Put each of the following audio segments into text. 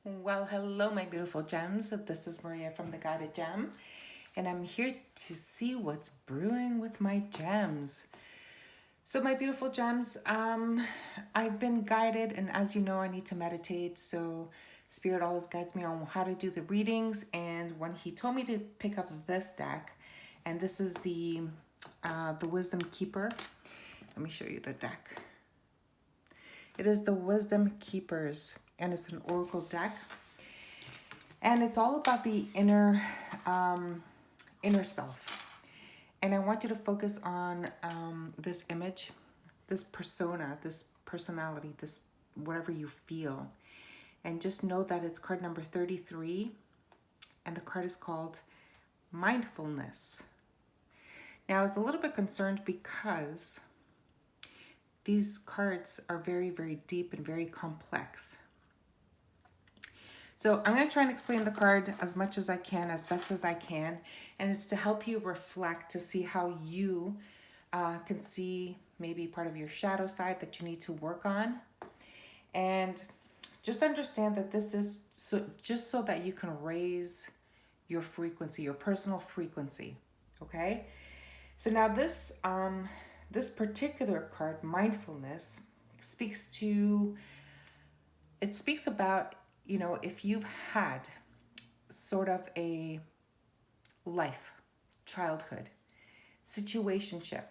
Well, hello, my beautiful gems. This is Maria from the Guided Gem, and I'm here to see what's brewing with my gems. So, my beautiful gems, I've been guided, and as you know, I need to meditate. So, Spirit always guides me on how to do the readings. And when He told me to pick up this deck, and this is the Wisdom Keeper. Let me show you the deck. It is the Wisdom Keepers, and it's an oracle deck. And it's all about the inner self. And I want you to focus on this image, this persona, this personality, this whatever you feel. And just know that it's card number 33, and the card is called Mindfulness. Now, I was a little bit concerned because these cards are very, very deep and very complex. So I'm going to try and explain the card as much as I can, as best as I can. And it's to help you reflect, to see how you can see maybe part of your shadow side that you need to work on. And just understand that this is just so that you can raise your frequency, your personal frequency. Okay? So now this particular card, Mindfulness, speaks about, if you've had sort of a life, childhood, situationship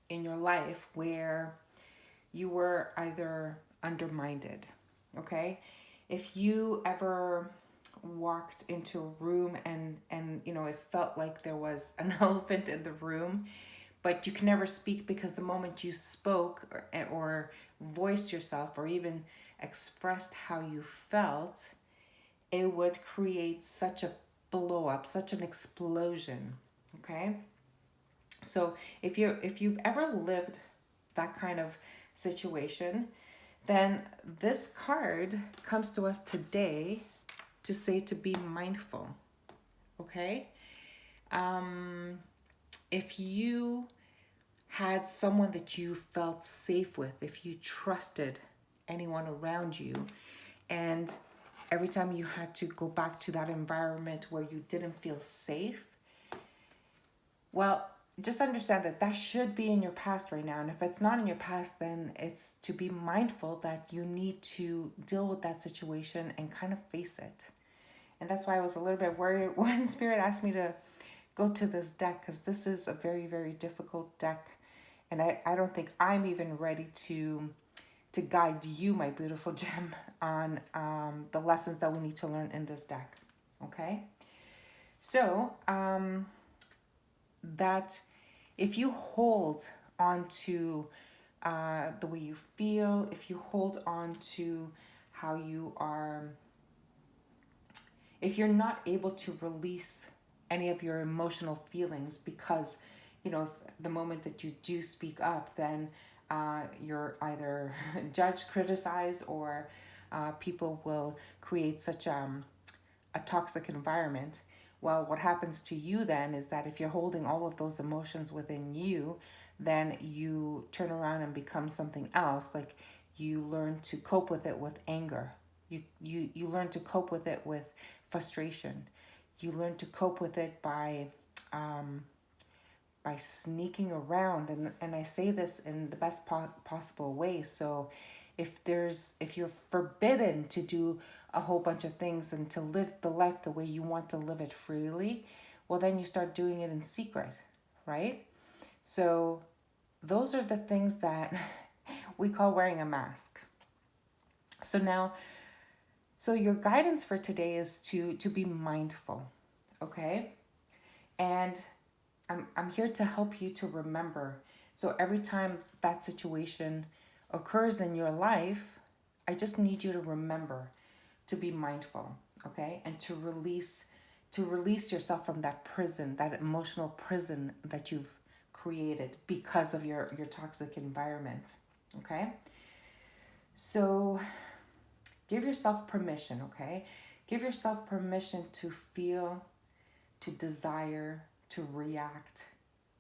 in your life where you were either undermined, okay? If you ever walked into a room and it felt like there was an elephant in the room, but you can never speak because the moment you spoke or voiced yourself or even expressed how you felt, it would create such a blow up, such an explosion. Okay? So if you've ever lived that kind of situation, then this card comes to us today to say to be mindful. Okay? If you had someone that you felt safe with, if you trusted anyone around you, and every time you had to go back to that environment where you didn't feel safe, well, just understand that that should be in your past right now. And if it's not in your past, then it's to be mindful that you need to deal with that situation and kind of face it. And that's why I was a little bit worried when Spirit asked me to go to this deck, because this is a very, very difficult deck. And I don't think I'm even ready to guide you, my beautiful gem, on the lessons that we need to learn in this deck. Okay? So, that if you hold on to the way you feel, if you hold on to how you are, if you're not able to release any of your emotional feelings because, if the moment that you do speak up, then you're either judged, criticized, or people will create such a toxic environment. Well, what happens to you then is that if you're holding all of those emotions within you, then you turn around and become something else. Like you learn to cope with it with anger. You learn to cope with it with frustration. You learn to cope with it by sneaking around, and I say this in the best possible way. So if you're forbidden to do a whole bunch of things and to live the life the way you want to live it freely, well, then you start doing it in secret, right? So those are the things that we call wearing a mask. So your guidance for today is to be mindful, okay? And I'm here to help you to remember. So every time that situation occurs in your life, I just need you to remember to be mindful, okay? And to release yourself from that prison, that emotional prison that you've created because of your toxic environment, okay? So give yourself permission, okay? Give yourself permission to feel, to desire, to react,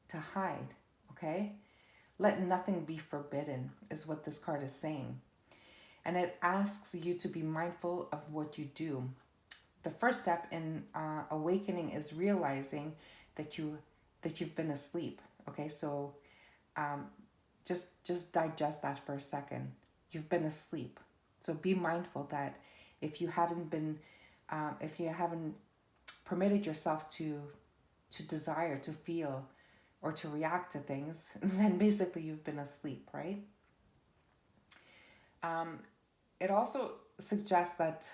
to hide, okay? Let nothing be forbidden is what this card is saying. and it asks you to be mindful of what you do. The first step in awakening is realizing that you've been asleep. Okay, so um, just digest that for a second. You've been asleep, so be mindful that if you haven't been if you haven't permitted yourself to desire, to feel, or to react to things, then basically you've been asleep, right? Um, it also suggests that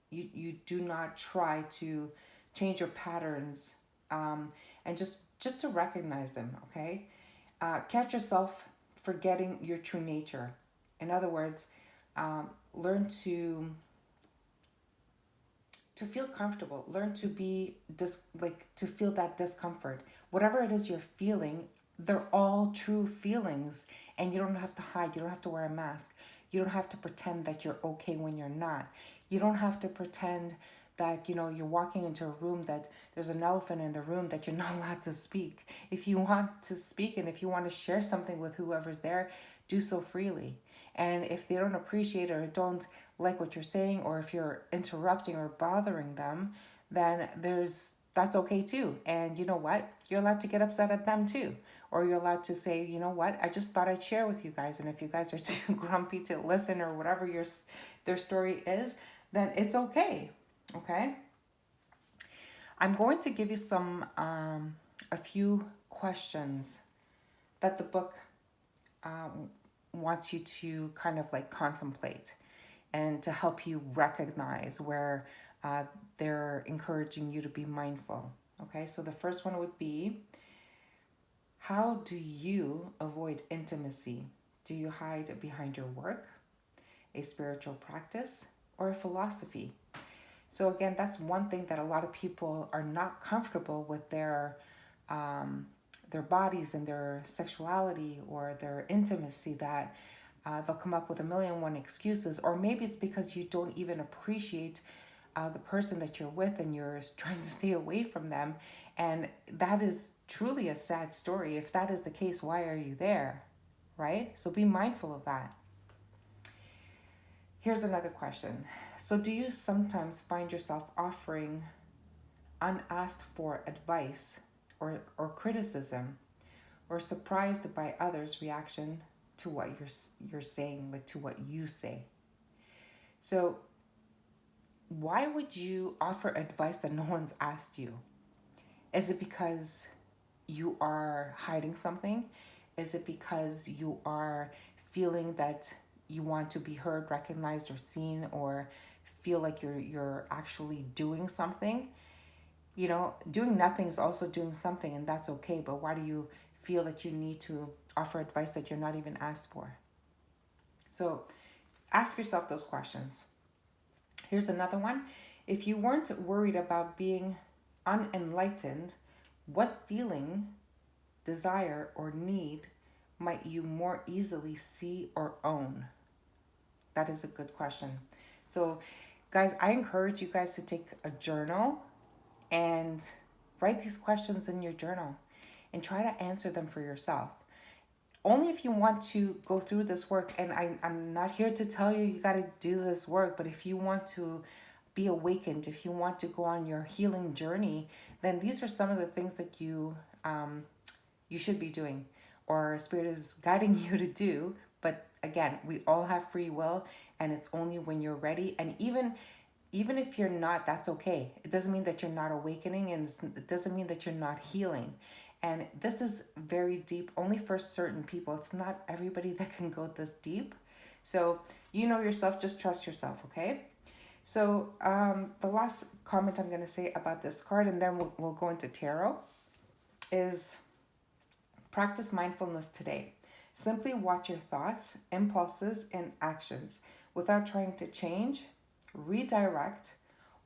you do not try to change your patterns, and just to recognize them, okay? Catch yourself forgetting your true nature. In other words, learn to feel comfortable, learn to be to feel that discomfort, whatever it is you're feeling. They're all true feelings, and you don't have to hide, you don't have to wear a mask, you don't have to pretend that you're okay when you're not, you don't have to pretend that you're walking into a room that there's an elephant in the room, that you're not allowed to speak. If you want to speak and if you want to share something with whoever's there, do so freely. And if they don't appreciate or don't like what you're saying, or if you're interrupting or bothering them, then that's okay too. And you know what? You're allowed to get upset at them too. Or you're allowed to say, you know what? I just thought I'd share with you guys. And if you guys are too grumpy to listen, or whatever their story is, then it's okay. Okay? I'm going to give you a few questions that the book wants you to kind of like contemplate, and to help you recognize where they're encouraging you to be mindful. Okay, so the first one would be, how do you avoid intimacy? Do you hide behind your work, a spiritual practice, or a philosophy? So again, that's one thing, that a lot of people are not comfortable with their bodies and their sexuality or their intimacy, that they'll come up with a million and one excuses. Or maybe it's because you don't even appreciate the person that you're with, and you're trying to stay away from them. And that is truly a sad story. If that is the case, why are you there? Right? So be mindful of that. Here's another question. So do you sometimes find yourself offering unasked for advice or criticism, or surprised by others' reaction to what you're saying, like to what you say? So why would you offer advice that no one's asked you? Is it because you are hiding something? Is it because you are feeling that you want to be heard, recognized, or seen, or feel like you're actually doing something? Doing nothing is also doing something, and that's okay. But why do you feel that you need to offer advice that you're not even asked for? So ask yourself those questions. Here's another one. If you weren't worried about being unenlightened, what feeling, desire, or need might you more easily see or own? That is a good question. So, guys, I encourage you guys to take a journal and write these questions in your journal and try to answer them for yourself. Only if you want to go through this work, and I'm not here to tell you got to do this work, but if you want to be awakened, if you want to go on your healing journey, then these are some of the things that you should be doing, or Spirit is guiding you to do. But again, we all have free will, and it's only when you're ready. And even if you're not, that's okay. It doesn't mean that you're not awakening, and it doesn't mean that you're not healing. And this is very deep, only for certain people. It's not everybody that can go this deep. So you know yourself, just trust yourself, okay? So the last comment I'm going to say about this card, and then we'll go into tarot, is practice mindfulness today. Simply watch your thoughts, impulses, and actions without trying to change, redirect,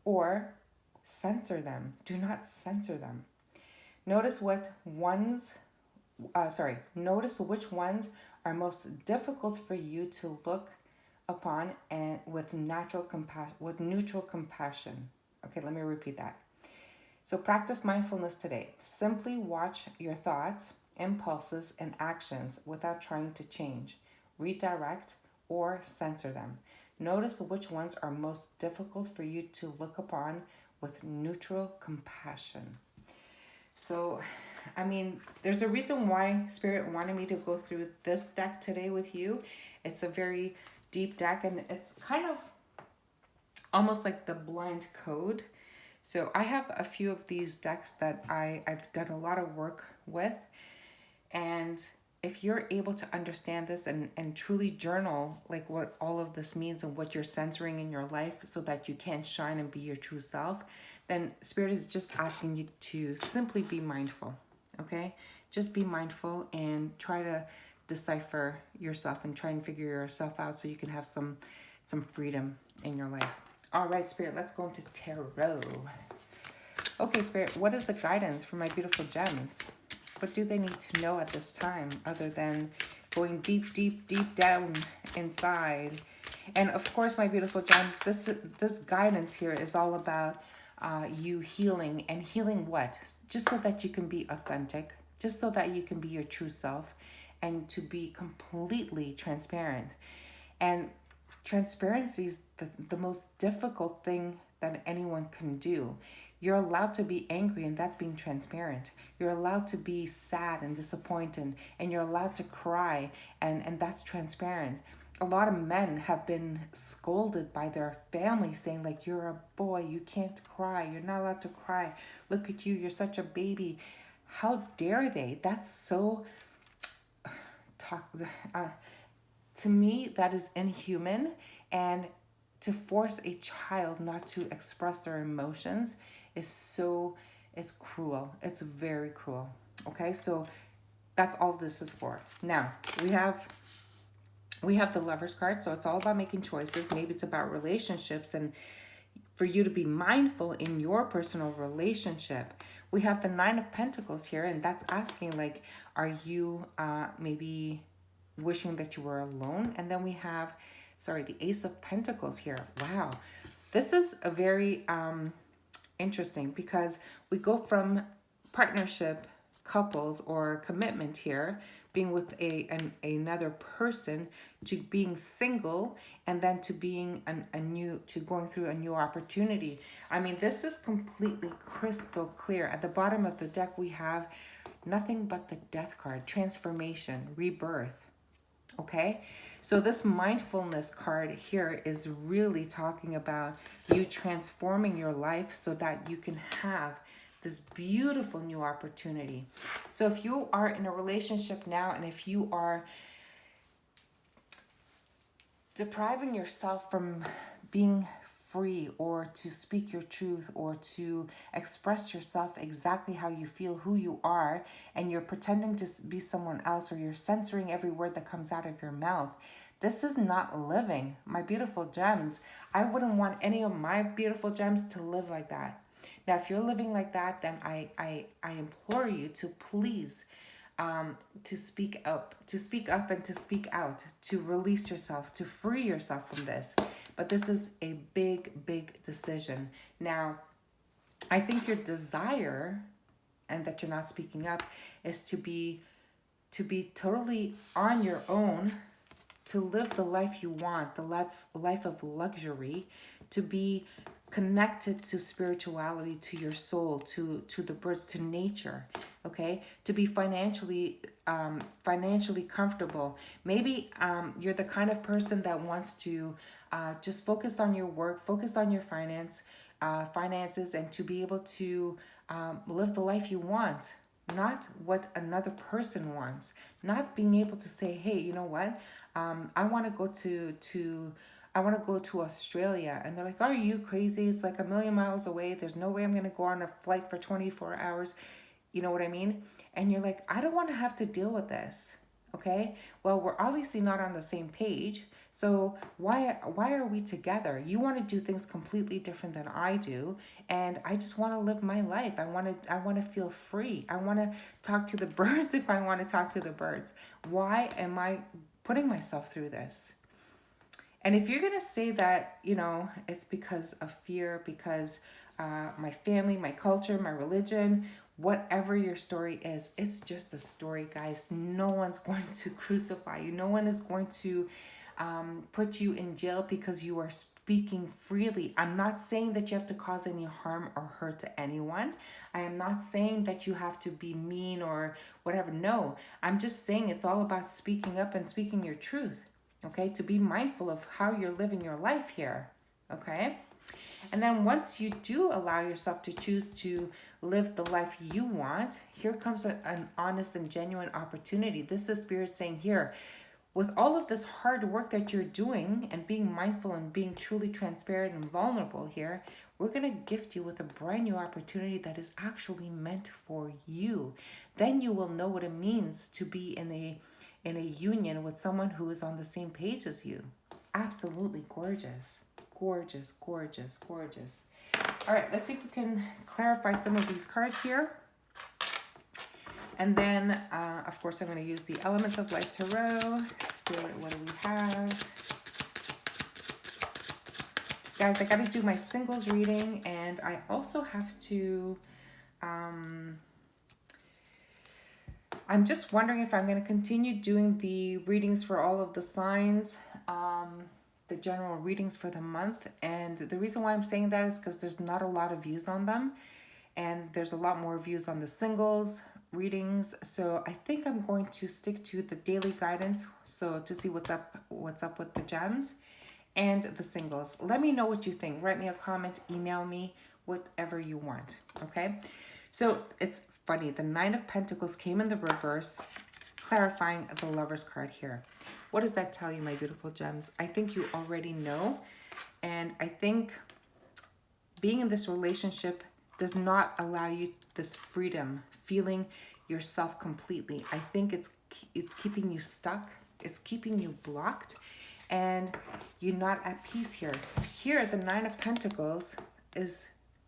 or censor them. Do not censor them. Notice notice which ones are most difficult for you to look upon, and with neutral compassion. Okay, let me repeat that. So practice mindfulness today. Simply watch your thoughts, impulses, and actions without trying to change, redirect, or censor them. Notice which ones are most difficult for you to look upon with neutral compassion. So, I mean, there's a reason why Spirit wanted me to go through this deck today with you. It's a very deep deck, and it's kind of almost like the blind code. So I have a few of these decks that I've done a lot of work with. And if you're able to understand this and truly journal like what all of this means and what you're censoring in your life so that you can shine and be your true self, then Spirit is just asking you to simply be mindful, okay? Just be mindful and try to decipher yourself and try and figure yourself out so you can have some freedom in your life. All right, Spirit, let's go into tarot. Okay, Spirit, what is the guidance for my beautiful gems? What do they need to know at this time other than going deep, deep, deep down inside? And of course, my beautiful gems, this guidance here is all about you healing. And healing what? Just so that you can be authentic, just so that you can be your true self and to be completely transparent. And transparency is the most difficult thing that anyone can do. You're allowed to be angry, and that's being transparent. You're allowed to be sad and disappointed, and you're allowed to cry, and that's transparent. A lot of men have been scolded by their family saying, like, you're a boy, you can't cry, you're not allowed to cry. Look at you, you're such a baby. How dare they? That's so... to me, that is inhuman, and to force a child not to express their emotions it's cruel. It's very cruel. Okay, so that's all this is for. Now, we have the Lover's card, so it's all about making choices. Maybe it's about relationships and for you to be mindful in your personal relationship. We have the Nine of Pentacles here, and that's asking, like, are you maybe wishing that you were alone? And then we have, the Ace of Pentacles here. Wow. This is a very interesting because we go from partnership, couples, or commitment here, being with another person, to being single, and then to being going through a new opportunity. I mean, this is completely crystal clear. At the bottom of the deck, we have nothing but the Death card, transformation, rebirth. Okay, so this mindfulness card here is really talking about you transforming your life so that you can have this beautiful new opportunity. So if you are in a relationship now, and if you are depriving yourself from being free, or to speak your truth, or to express yourself exactly how you feel, who you are, and you're pretending to be someone else, or you're censoring every word that comes out of your mouth, this is not living. My beautiful gems, I wouldn't want any of my beautiful gems to live like that. Now, if you're living like that, then I implore you to please to speak up and to speak out, to release yourself, to free yourself from this. But this is a big, big decision. Now, I think your desire, and that you're not speaking up, is to be totally on your own, to live the life you want, the life of luxury, to be connected to spirituality, to your soul, to the birds, to nature, okay? To be financially comfortable. Maybe you're the kind of person that wants to just focus on your work, focus on your finances, and to be able to live the life you want, not what another person wants. Not being able to say, hey, you know what? I want to go to Australia. And they're like, are you crazy? It's like 1,000,000 miles away. There's no way I'm going to go on a flight for 24 hours. You know what I mean? And you're like, I don't want to have to deal with this. Okay? Well, we're obviously not on the same page. So why are we together? You want to do things completely different than I do, and I just want to live my life. I want to feel free. I want to talk to the birds if I want to talk to the birds. Why am I putting myself through this? And if you're going to say that, it's because of fear, because my family, my culture, my religion, whatever your story is, it's just a story, guys. No one's going to crucify you. No one is going to put you in jail because you are speaking freely. I'm not saying that you have to cause any harm or hurt to anyone. I am not saying that you have to be mean or whatever. No, I'm just saying it's all about speaking up and speaking your truth. Okay, to be mindful of how you're living your life here. Okay. And then once you do allow yourself to choose to live the life you want, here comes an honest and genuine opportunity. This is Spirit saying here, with all of this hard work that you're doing and being mindful and being truly transparent and vulnerable here, we're going to gift you with a brand new opportunity that is actually meant for you. Then you will know what it means to be in a union with someone who is on the same page as you. Absolutely gorgeous. Gorgeous, gorgeous, gorgeous. All right, let's see if we can clarify some of these cards here. And then, of course, I'm going to use the Elements of Life Tarot. Spirit, what do we have? Guys, I got to do my singles reading, and I also have to... I'm just wondering if I'm going to continue doing the readings for all of the signs, the general readings for the month. And the reason why I'm saying that is because there's not a lot of views on them, and there's a lot more views on the singles readings. So I think I'm going to stick to the daily guidance, so to see what's up with the gems and the singles. Let me know what you think. Write me a comment, email me, whatever you want. Okay, so it's funny, the Nine of Pentacles came in the reverse, clarifying the Lover's card here. What does that tell you, my beautiful gems? I think you already know, and I think being in this relationship does not allow you this freedom, feeling yourself completely. I think it's keeping you stuck, it's keeping you blocked, and you're not at peace here. Here, the Nine of Pentacles is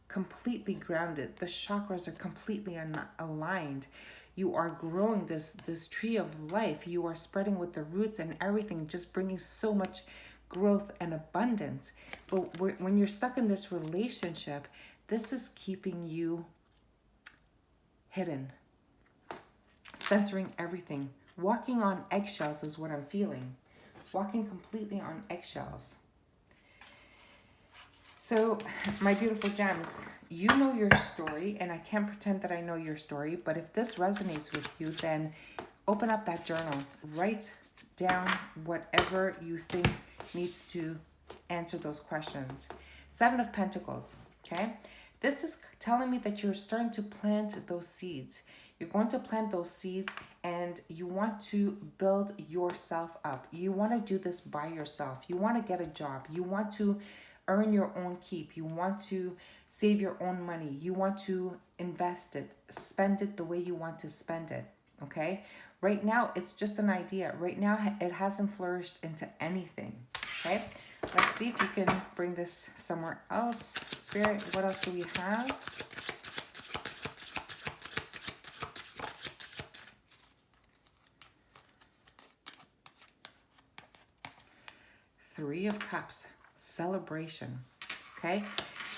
completely grounded. The chakras are completely aligned. You are growing this tree of life. You are spreading with the roots and everything, just bringing so much growth and abundance. But when you're stuck in this relationship, this is keeping you hidden, censoring everything. Walking on eggshells is what I'm feeling. Walking completely on eggshells. So, my beautiful gems, you know your story, and I can't pretend that I know your story, but if this resonates with you, then open up that journal. Write down whatever you think needs to answer those questions. Seven of Pentacles, okay? This is telling me that you're starting to plant those seeds. You're going to plant those seeds, and you want to build yourself up. You want to do this by yourself. You want to get a job. You want to earn your own keep. You want to save your own money. You want to invest it, spend it the way you want to spend it, okay? Right now, it's just an idea. Right now, it hasn't flourished into anything, okay? Let's see if you can bring this somewhere else. Spirit, what else do we have? Three of Cups. Celebration. Okay,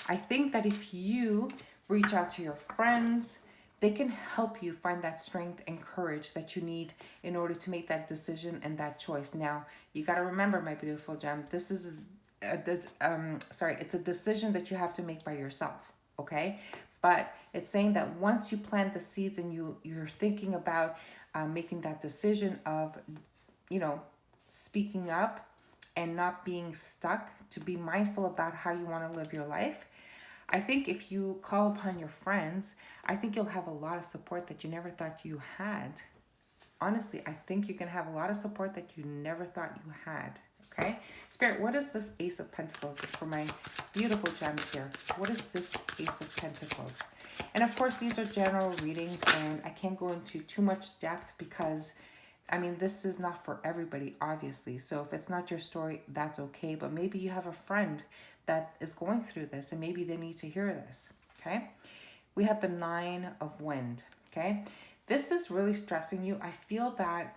I think that if you reach out to your friends, they can help you find that strength and courage that you need in order to make that decision and that choice. Now, you got to remember, my beautiful gem, this is it's a decision that you have to make by yourself. Okay, but it's saying that once you plant the seeds and you're thinking about making that decision of, speaking up and not being stuck, to be mindful about how you want to live your life. I think if you call upon your friends, I think you'll have a lot of support that you never thought you had. Honestly, I think you can have a lot of support that you never thought you had. Okay? Spirit, what is this Ace of Pentacles for my beautiful gems here? What is this Ace of Pentacles? And of course, these are general readings, and I can't go into too much depth because this is not for everybody, obviously. So if it's not your story, that's okay. But maybe you have a friend that is going through this, and maybe they need to hear this, okay? We have the Nine of Wind, okay? This is really stressing you. I feel that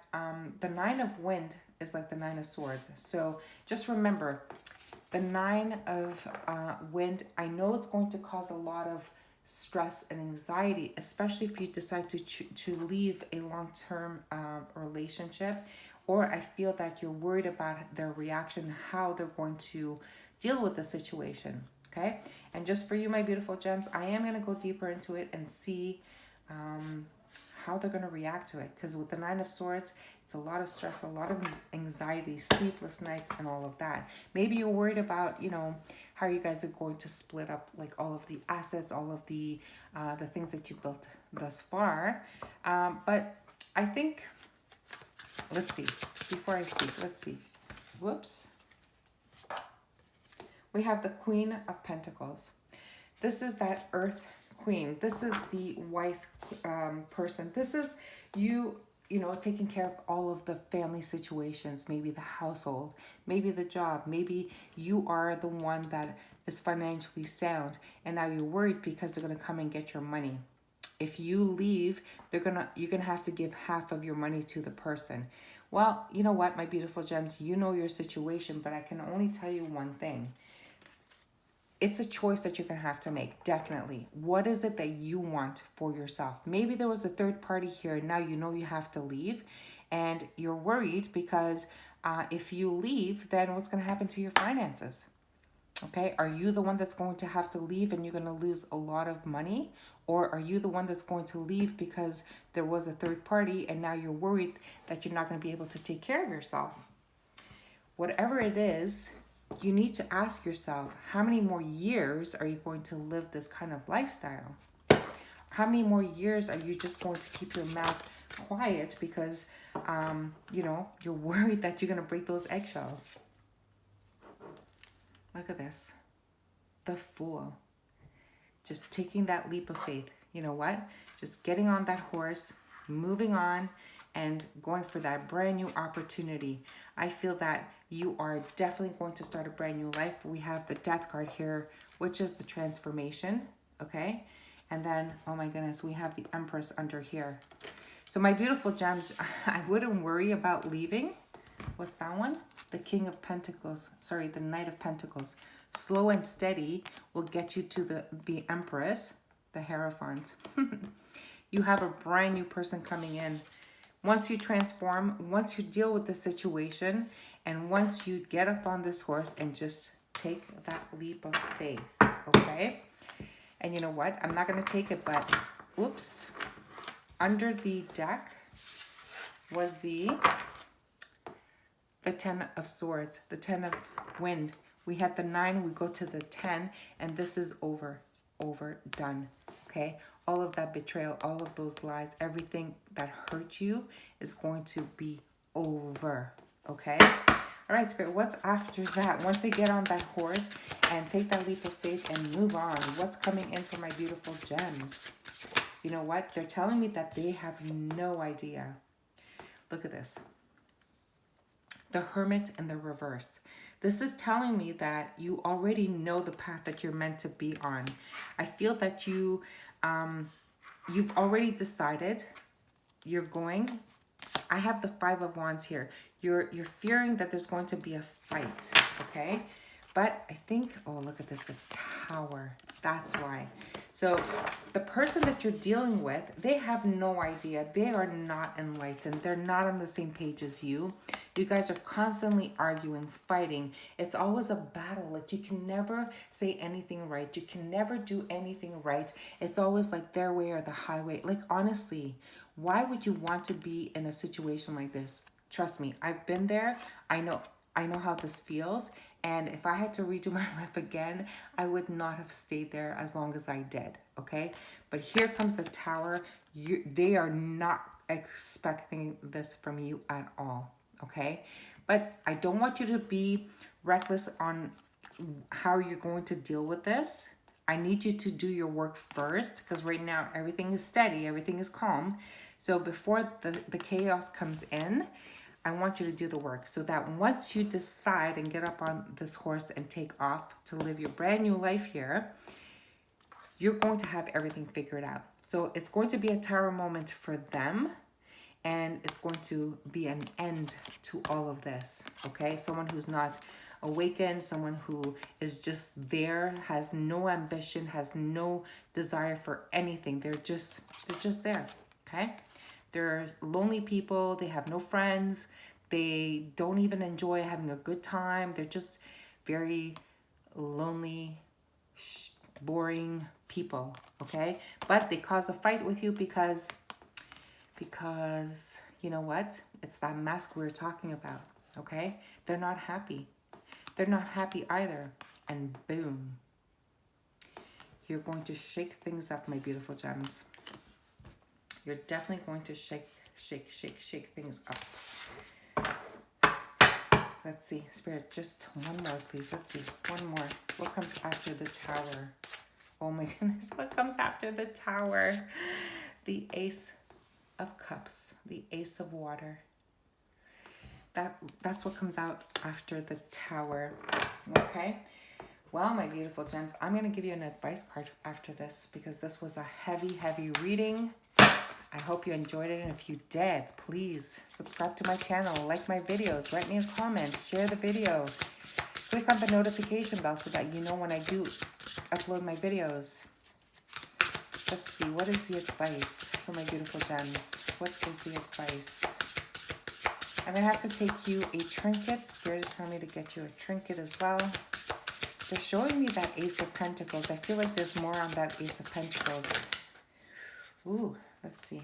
the Nine of Wind is like the Nine of Swords. So just remember, the Nine of Wind, I know it's going to cause a lot of stress and anxiety, especially if you decide to leave a long-term relationship, or I feel that you're worried about their reaction, how they're going to deal with the situation. Okay. And just for you, my beautiful gems, I am going to go deeper into it and see how they're going to react to it. Because with the Nine of Swords, it's a lot of stress, a lot of anxiety, sleepless nights, and all of that. Maybe you're worried about, how you guys are going to split up like all of the assets, all of the things that you built thus far. But I think, let's see, before I speak, let's see. Whoops. We have the Queen of Pentacles. This is that Earth Queen. This is the wife person. This is you, taking care of all of the family situations, maybe the household, maybe the job, maybe you are the one that is financially sound and now you're worried because they're going to come and get your money. If you leave, you're gonna have to give half of your money to the person. Well, you know what, my beautiful gems, you know your situation, but I can only tell you one thing. It's a choice that you're going to have to make, definitely. What is it that you want for yourself? Maybe there was a third party here, and now you know you have to leave, and you're worried because if you leave, then what's going to happen to your finances? Okay, are you the one that's going to have to leave and you're going to lose a lot of money? Or are you the one that's going to leave because there was a third party and now you're worried that you're not going to be able to take care of yourself? Whatever it is, you need to ask yourself, how many more years are you going to live this kind of lifestyle? How many more years are you just going to keep your mouth quiet because, you're worried that you're going to break those eggshells? Look at this. The Fool. Just taking that leap of faith. You know what? Just getting on that horse, moving on, and going for that brand new opportunity. I feel that you are definitely going to start a brand new life. We have the Death card here, which is the transformation, okay? And then, oh my goodness, we have the Empress under here. So my beautiful gems, I wouldn't worry about leaving. What's that one? The King of Pentacles. Sorry, the Knight of Pentacles. Slow and steady will get you to the Empress, the Hierophant. You have a brand new person coming in. Once you transform, once you deal with the situation, and once you get up on this horse and just take that leap of faith, okay? And you know what? I'm not going to take it, but, oops. Under the deck was the Ten of Swords, the Ten of Wind. We had the 9, we go to the 10, and this is over, done, okay? All of that betrayal, all of those lies, everything that hurt you is going to be over, okay? All right, Spirit, what's after that? Once they get on that horse and take that leap of faith and move on, what's coming in for my beautiful gems? You know what? They're telling me that they have no idea. Look at this. The Hermit in the reverse. This is telling me that you already know the path that you're meant to be on. I feel that you've already decided you're going. I have the Five of Wands here. You're fearing that there's going to be a fight, okay? But I think, oh, look at this, the Tower. That's why. So the person that you're dealing with, they have no idea. They are not enlightened. They're not on the same page as you. You guys are constantly arguing, fighting. It's always a battle. Like, you can never say anything right. You can never do anything right. It's always like their way or the highway. Like, honestly, why would you want to be in a situation like this? Trust me, I've been there. I know how this feels. And if I had to redo my life again, I would not have stayed there as long as I did, okay? But here comes the Tower. They are not expecting this from you at all, okay? But I don't want you to be reckless on how you're going to deal with this. I need you to do your work first, because right now everything is steady, everything is calm. So before the chaos comes in, I want you to do the work so that once you decide and get up on this horse and take off to live your brand new life here, you're going to have everything figured out. So it's going to be a Tower moment for them, and it's going to be an end to all of this, okay? Someone who's not awakened, someone who is just there, has no ambition, has no desire for anything. They're just there, okay? They're lonely people. They have no friends. They don't even enjoy having a good time. They're just very lonely, boring people, okay? But they cause a fight with you because you know what? It's that mask we were talking about, okay? They're not happy. They're not happy either. And boom. You're going to shake things up, my beautiful gems. You're definitely going to shake things up. Let's see, Spirit, just one more, please. Let's see, one more. What comes after the Tower? Oh my goodness, what comes after the Tower? The Ace of Cups, the Ace of Water. That's what comes out after the Tower, okay? Well, my beautiful gems, I'm going to give you an advice card after this because this was a heavy reading. I hope you enjoyed it, and if you did, please subscribe to my channel, like my videos, write me a comment, share the video, click on the notification bell so that you know when I do upload my videos. Let's see, what is the advice for my beautiful gems? What is the advice? I'm going to have to take you a trinket. Spirit is telling me to get you a trinket as well. They're showing me that Ace of Pentacles. I feel like there's more on that Ace of Pentacles. Ooh, let's see.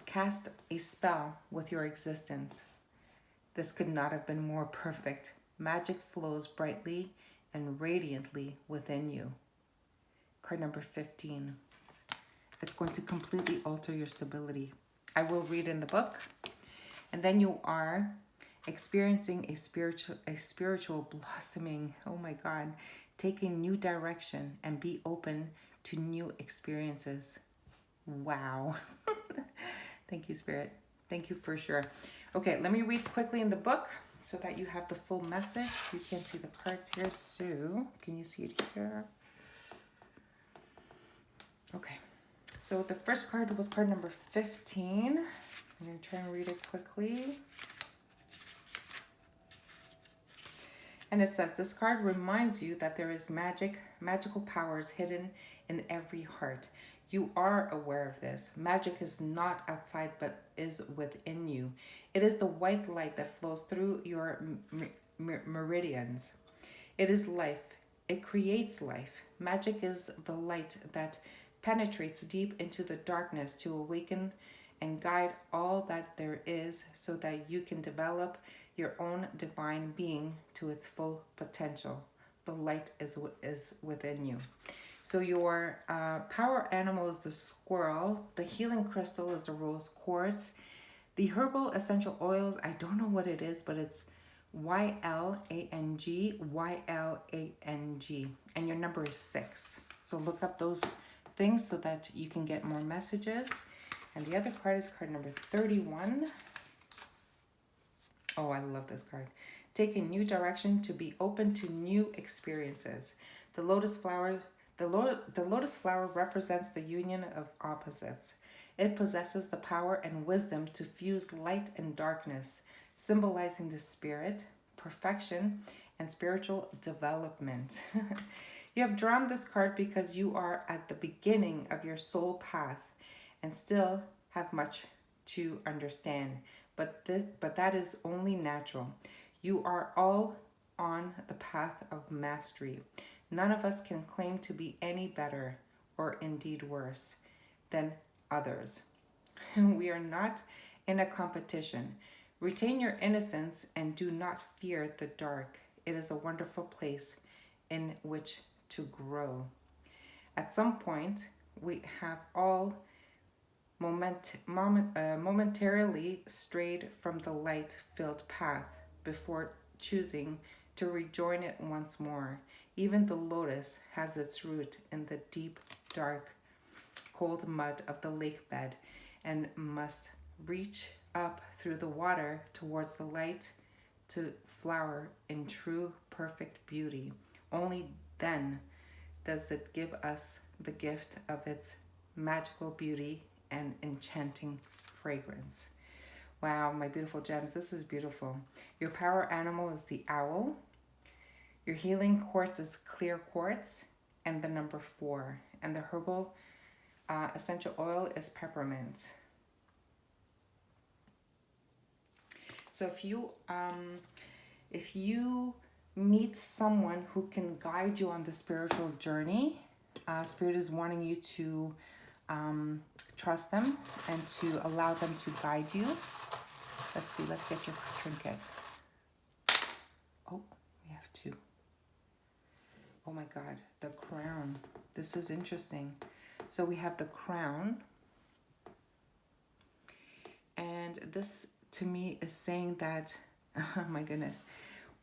Cast a spell with your existence. This could not have been more perfect. Magic flows brightly and radiantly within you. Card number 15. It's going to completely alter your stability. I will read in the book. And then you are experiencing a spiritual blossoming. Oh my God. Take a new direction and be open to new experiences. Wow. Thank you, Spirit. Thank you for sure. Okay, let me read quickly in the book so that you have the full message. You can't see the cards here, so can you see it here? Okay, so the first card was card number 15. I'm going to try and read it quickly. And it says, this card reminds you that there is magical powers hidden in every heart. You are aware of this. Magic is not outside, but is within you. It is the white light that flows through your meridians. It is life. It creates life. Magic is the light that penetrates deep into the darkness to awaken and guide all that there is so that you can develop your own divine being to its full potential. The light is within you. So your power animal is the squirrel. The healing crystal is the rose quartz. The herbal essential oils, I don't know what it is, but it's YLANG, YLANG. And your number is 6. So look up those things so that you can get more messages. And the other card is card number 31. Oh, I love this card. Take a new direction to be open to new experiences. The lotus flower represents the union of opposites. It possesses the power and wisdom to fuse light and darkness, symbolizing the spirit, perfection, and spiritual development. You have drawn this card because you are at the beginning of your soul path and still have much to understand. But that is only natural. You are all on the path of mastery. None of us can claim to be any better, or indeed worse, than others. We are not in a competition. Retain your innocence and do not fear the dark. It is a wonderful place in which to grow. At some point, we have all momentarily strayed from the light-filled path before choosing to rejoin it once more. Even the lotus has its root in the deep, dark, cold mud of the lake bed and must reach up through the water towards the light to flower in true, perfect beauty. Only then does it give us the gift of its magical beauty and enchanting fragrance. Wow, my beautiful gems, this is beautiful. Your power animal is the owl. Your healing quartz is clear quartz and the number 4. And the herbal essential oil is peppermint. So if you meet someone who can guide you on the spiritual journey, Spirit is wanting you to trust them and to allow them to guide you. Let's see, let's get your trinket. Oh, we have two. Oh my God, the crown. This is interesting. So we have the crown. And this to me is saying that, oh my goodness,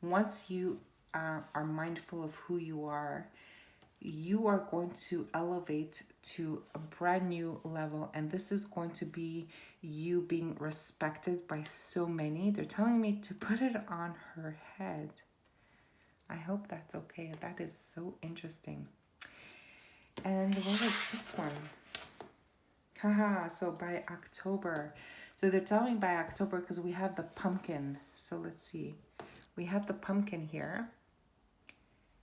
once you are mindful of who you are going to elevate to a brand new level. And this is going to be you being respected by so many. They're telling me to put it on her head. I hope that's okay. That is so interesting. And what was this one? Haha, so by October. So they're telling me by October because we have the pumpkin. So let's see. We have the pumpkin here.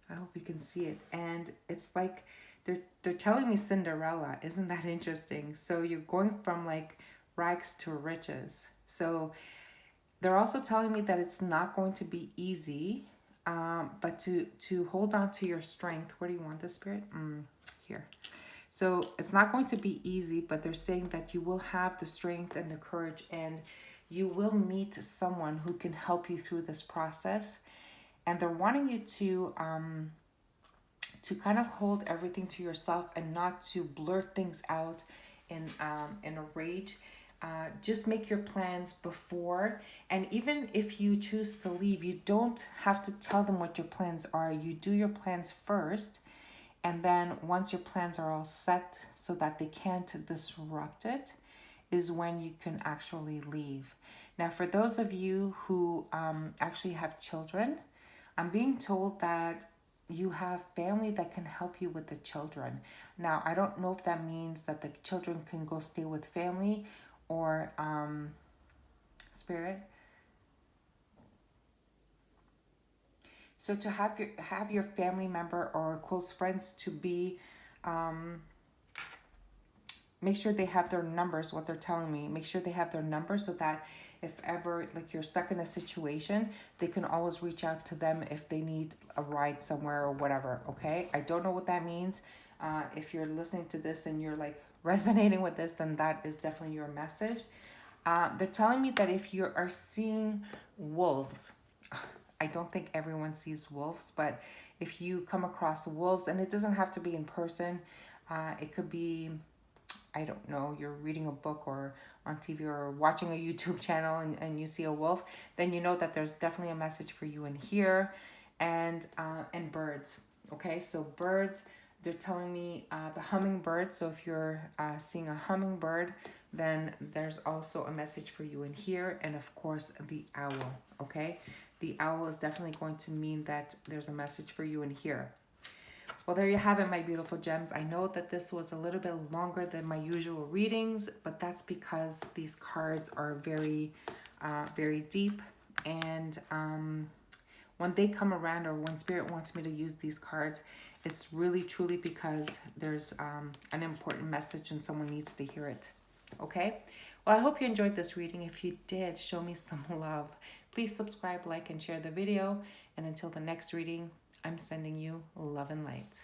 I hope you can see it. And it's like they're telling me Cinderella. Isn't that interesting? So you're going from like rags to riches. So they're also telling me that it's not going to be easy, but to hold on to your strength. Where do you want the Spirit? Here. So it's not going to be easy, but they're saying that you will have the strength and the courage, and you will meet someone who can help you through this process. And they're wanting you to kind of hold everything to yourself and not to blurt things out in a rage. Just make your plans before, and even if you choose to leave, you don't have to tell them what your plans are. You do your plans first, and then once your plans are all set so that they can't disrupt it, is when you can actually leave. Now, for those of you who actually have children, I'm being told that you have family that can help you with the children. Now, I don't know if that means that the children can go stay with family or Spirit. So to have your family member or close friends to be, make sure they have their numbers, what they're telling me. Make sure they have their numbers so that if ever like you're stuck in a situation, they can always reach out to them if they need a ride somewhere or whatever, okay? I don't know what that means. If you're listening to this and you're like resonating with this, then that is definitely your message. They're telling me that if you are seeing wolves, I don't think everyone sees wolves, but if you come across wolves, and it doesn't have to be in person, it could be, I don't know, you're reading a book or on TV or watching a YouTube channel and you see a wolf, then you know that there's definitely a message for you in here. And birds, okay? So birds, they're telling me the hummingbird. So if you're seeing a hummingbird, then there's also a message for you in here. And of course, the owl, okay? The owl is definitely going to mean that there's a message for you in here. Well, there you have it, my beautiful gems. I know that this was a little bit longer than my usual readings, but that's because these cards are very, very deep. And when they come around, or when Spirit wants me to use these cards, it's really, truly because there's an important message and someone needs to hear it. Okay? Well, I hope you enjoyed this reading. If you did, show me some love. Please subscribe, like, and share the video. And until the next reading, I'm sending you love and light.